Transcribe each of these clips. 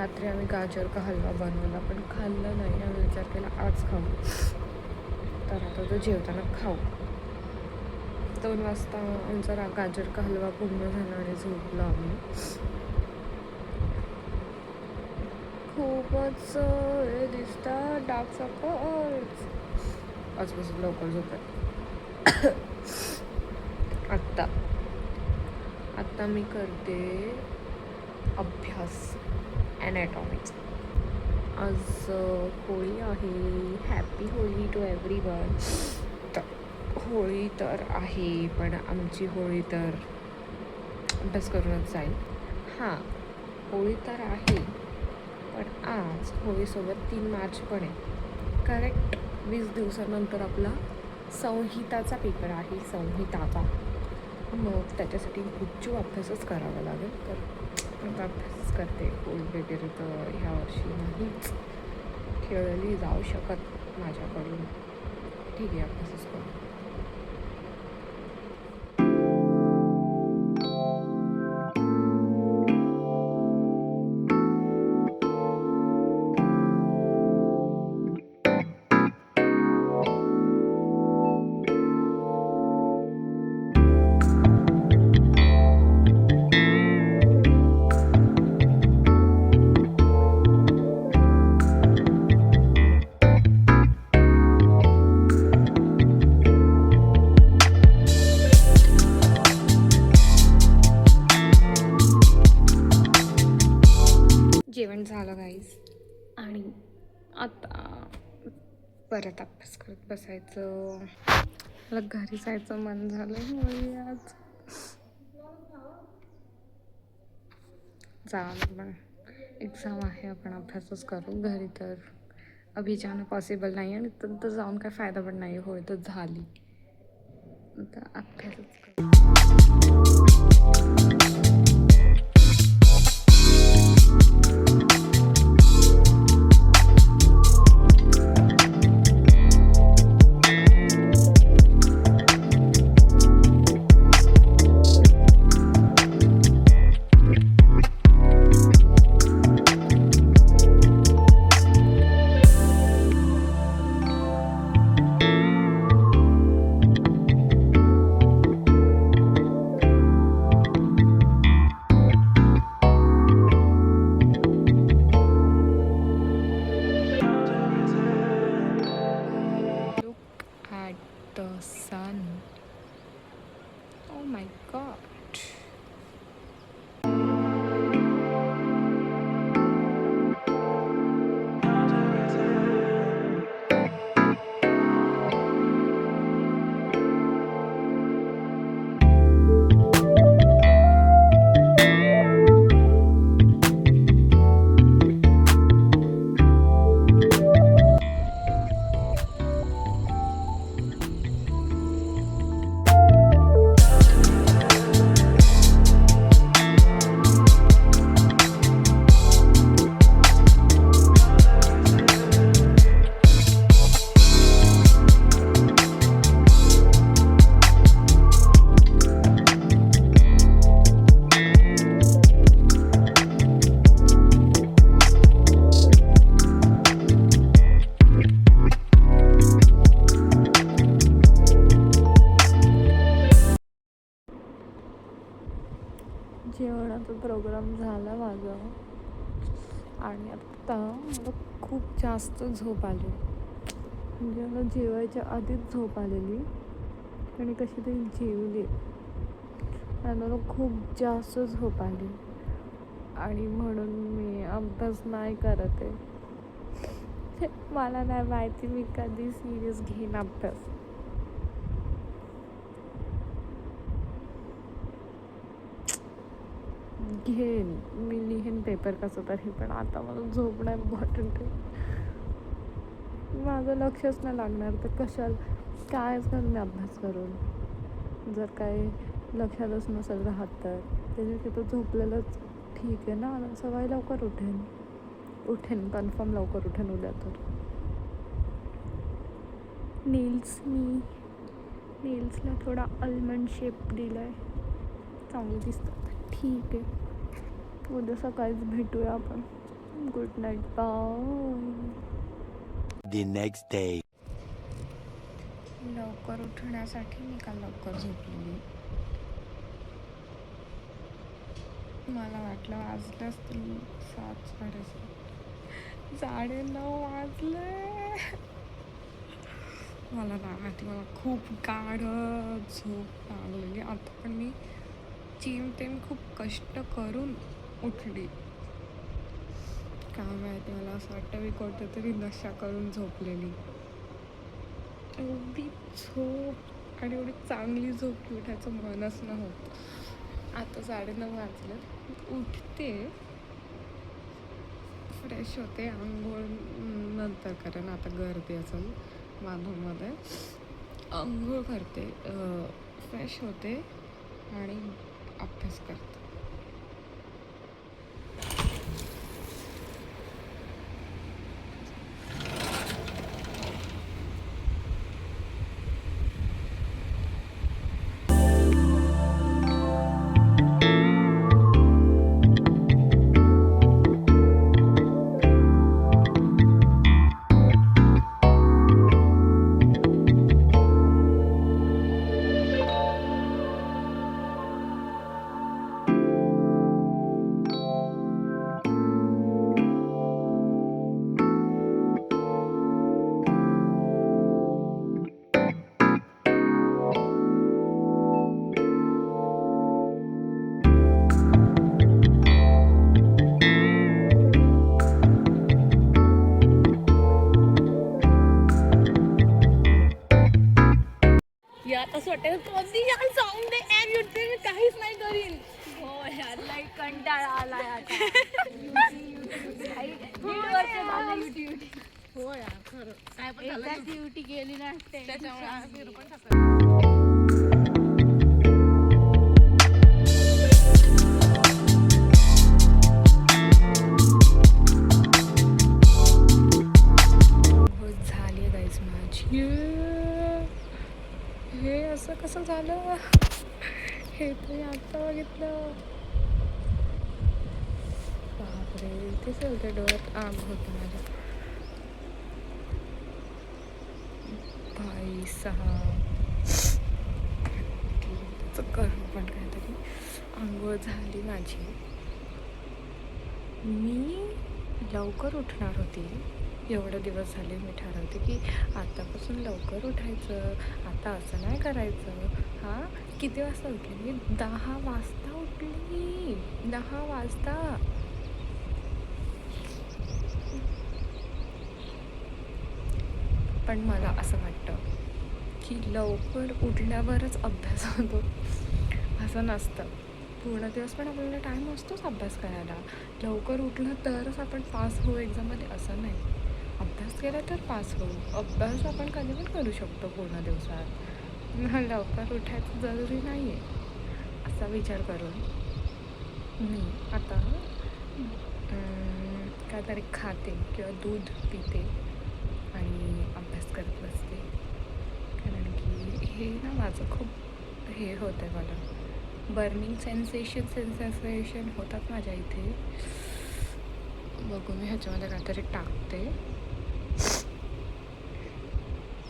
रात्री आम्ही गाजर का हलवा बनवला, पण खाल्ला नाही. आम्ही विचार केला आज खाऊ, तर आता तो जेवताना खाऊ. 2 वाजता आमचा गाजर का हलवा पूर्ण झाला आणि झोपलो आम्ही. खूपच हे दिसतात डार्क सर्कल्स. आजपासून लवकर झोपेल. आत्ता मी करते अभ्यास ॲनॅटॉमीचा. आज होळी आहे. Happy Holi to everyone. तर होळी तर आहे, पण आमची होळी तर अभ्यास करूनच जाईल. हां, होळी तर आहे, पण आज होळीसोबत 3 मार्च पण आहे. करेक्ट 20 दिवसानंतर आपला संहिताचा पेपर आहे. संहिताचा मग त्याच्यासाठी गुच्चू अभ्यासच करावा लागेल. तर आता अभ्यास करते. होळी वगैरे तर ह्या वर्षी नाहीच खेळली जाऊ शकत माझ्याकडून. ठीक आहे, अभ्यासच करू. जेवण झालं गाईज, आणि आता परत अभ्यास करत बसायचं. मला घरी जायचं मन झालं होळी आज. पण एक्झाम आहे, आपण अभ्यासच करू. घरी तर अभि जाणं पॉसिबल नाही, आणि तर जाऊन काय फायदा पण नाही. होळी तर झाली, आता अभ्यासच करू. The sun. Oh my god. जेवणाचा प्रोग्राम झाला माझा, आणि आत्ता मला खूप जास्त झोप आली. म्हणजे मला जेवायच्या आधीच झोप आलेली, आणि कशी तरी जेवली आणि मला खूप जास्त झोप आली, आणि म्हणून मी अभ्यास नाही करत आहे. मला नाही माहिती मी कधी सिरियस घेईन अभ्यास. घेईन मी, लिहीन पेपर कसं तरी, पण आता मला झोपणं इम्पॉर्टंट आहे. माझं लक्षच नाही लागणार तर कशाला कायच करून मी अभ्यास करून, जर काही लक्षातच नसेल राहत तर त्याच्यासाठी तो झोपलेलंच ठीक आहे ना. सकाळी लवकर उठेन कन्फर्म लवकर उठेन उद्या तर. नेल्सला थोडा आल्मंड शेप दिला आहे, चांगलं दिसतात. ठीक आहे, उद्या सकाळीच भेटूया आपण. Good night, bye. The next day. लवकर उठण्यासाठी मी काल लवकर झोपलेली. मला वाटलं वाजले असतील 7, 7:30. 9:30 वाजले. मला नाही माहिती, मला खूप गाढ झोप लागलेली. आता पण मी तेम खूप कष्ट करून उठली. काय माहिती, मला असं वाटतं मी कोणत्यातरी नशा करून झोपलेली. एवढी झोप आणि एवढी चांगली झोप की उठायचं मनच नव्हतं. आता 9:30 वाजलं. उठते, फ्रेश होते, आंघोळ नंतर कारण आता गर्दी असेल माधवमध्ये. आंघोळ करते, फ्रेश होते आणि अभ्यास करते. असं वाटतं कोणती यार जाऊन दे यार, युट्यूब मी काहीच नाही करीन. हो यार, लई कंटाळा आला आता. हो यार, खरं काय पण झालं, ड्युटी गेली नसते त्याच्यामुळे झाली गाईज माझी. हे असं कसं झालं, हे तुम्ही आता बघितलं. बापरे, तेच होते, डोळ्यात आग होतं माझ्या. भाई साहेब, त्याचं करू पण काहीतरी. आंघोळ झाली माझी. मी लवकर उठणार होती. एवढे दिवस झाले मी ठरवते की आतापासून लवकर उठायचं, आता असं नाही करायचं. हां, किती वाजता उठली मी? 10 वाजता उठली. 10 वाजता. पण मला असं वाटतं की लवकर उठल्यावरच अभ्यास होतो, असं नसतं. पूर्ण दिवस पण आपल्याला टाईम असतोच अभ्यास करायला. लवकर उठलं तरच आपण पास होऊ एक्झाममध्ये असं नाही. अभ्यास केला तर पास होऊ. अभ्यास आपण कधी पण करू शकतो पूर्ण दिवसात. लवकर उठायचं जरुरी नाही आहे, असा विचार करून मी आता काहीतरी खाते किंवा दूध पिते आणि अभ्यास करत बसते. कारण की हे ना माझं खूप हे होतं आहे, मला बर्निंग सेन्सेशन होतात माझ्या इथे. बघू, मी ह्याच्यामध्ये काहीतरी टाकते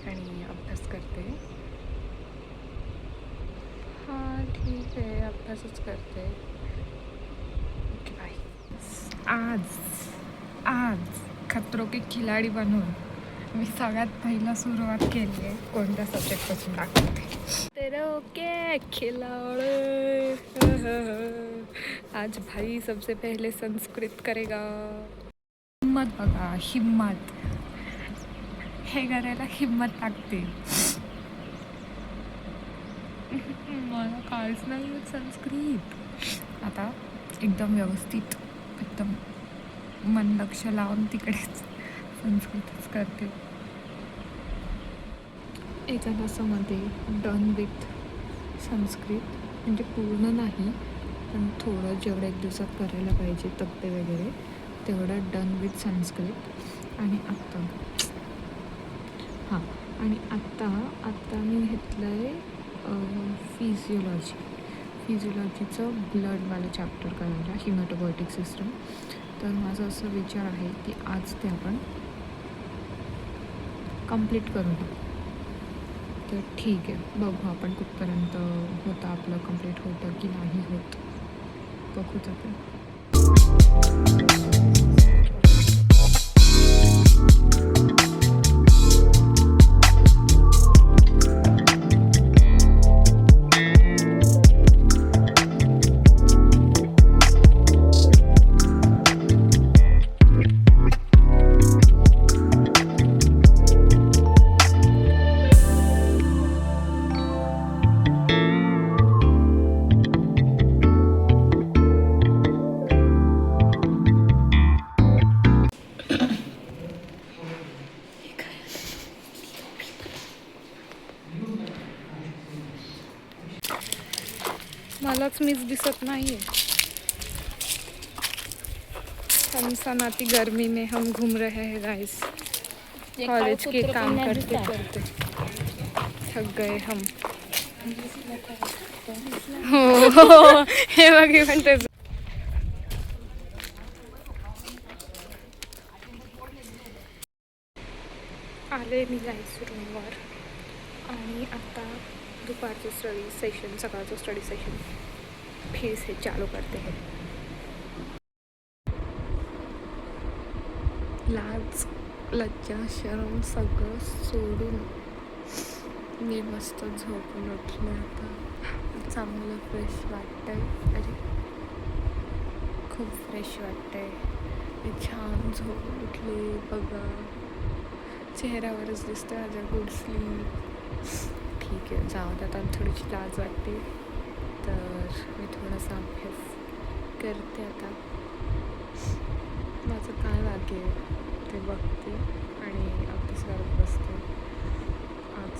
आणि अभ्यास करते. हां ठीक आहे, अभ्यासच करते. Okay bye. आज खतरों के खिलाडी बनून मी सगळ्यात पहिला सुरुवात केली आहे कोणत्या सब्जेक्टपासून दाखवते. खतरों के खिलाडी. आज भाई सबसे पहले संस्कृत करेगा. हिम्मत बघा, हिम्मत. हे करायला हिम्मत लागते. मला काहीच नाही येत संस्कृत. आता एकदम व्यवस्थित, एकदम मन लक्ष लावून तिकडेच संस्कृतच करते. याच्यात असं मध्ये डन विथ संस्कृत, म्हणजे पूर्ण नाही पण थोडं जेवढं एक दिवसात करायला पाहिजे तक्ते वगैरे तेवढं डन विथ संस्कृत. आणि आत्ता हां, आणि आत्ता मी घेतलं आहे फिजिओलॉजीचं ब्लडवालं चॅप्टर करायला, हिमॅटोपोएटिक सिस्टम. तर माझा असा विचार आहे की आज ते आपण कंप्लीट करून टाकू. तर ठीक आहे, बघू आपण कुठपर्यंत होतं आपलं कंप्लीट होतं की नाही होत, बघूच आपण. मलाच मीच दिसत नाहीये. सनसनाती गर्मी में हम घूम रहे हैं गाइस. कॉलेज के काम करते करते थक गए हम. हो हे बघ पण तेच. आले मी गाईस रूमवर आणि आता दुपारचं स्टडी सेशन, सकाळचं स्टडी सेशन फिर से चालू करते हैं. लाज लज्जा शरम सगळं सोडून मी मस्त झोपून उठले. आता चांगलं फ्रेश वाटतंय. अरे खूप फ्रेश वाटतंय. मी छान झोपून उठले. बघा चेहऱ्यावरच दिसतं माझ्या गुड स्लीप. ठीक आहे, जाऊ दे. आता थोडीशी लाज वाटते तर मी थोडासा अभ्यास करते. आता माझं काय बाकी आहे ते बघते आणि अभ्यास करत बसते. आज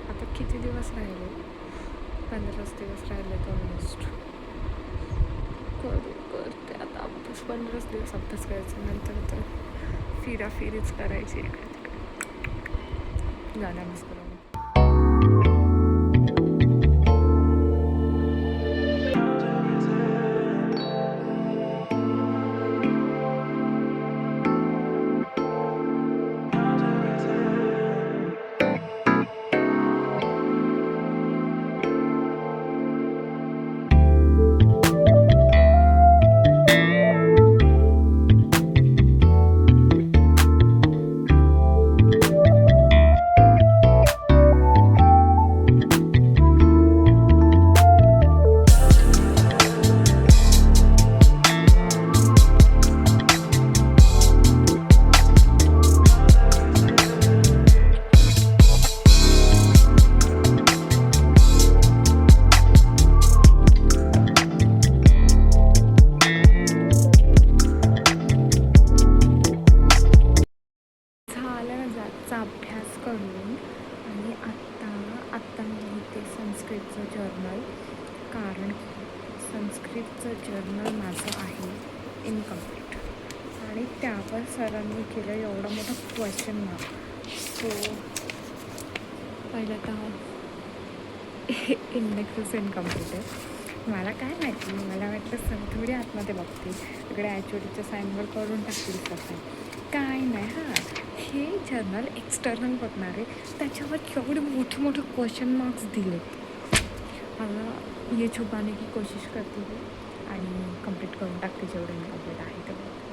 आता किती दिवस राहिले? 15 दिवस राहिले ऑलमोस्ट. करते आता अभ्यास. 15 दिवस अभ्यास करायचा, नंतर तर फिराफिरीच करायची इकडे तिकडे. गाणं अभ्यास करून अभ्यास करून आणि आत्ता मी लिहिते संस्कृतचं जर्नल. कारण संस्कृतचं जर्नल माझं आहे इनकम्प्लीट आणि त्यावर सरांनी केलं एवढा मोठा क्वेश्चन मार्क. सो पहिलं तर इंडेक्सच इनकम्प्लीट आहे. मला काय माहिती, मला वाटलं सर थोडी आतमध्ये बघतील, इकडे ॲक्च्युअलीच्या साईनवर करून टाकतील सर. काय नाही. हां, हे जर्नल एक्सटर्नल बघणार आहे, त्याच्यावर एवढे मोठे मोठे क्वेश्चन मार्क्स दिले. मला ये छुपाने की कोशिश करते आणि कंप्लीट करून टाकते जेवढे इनकम्प्लीट आहे तेवढं.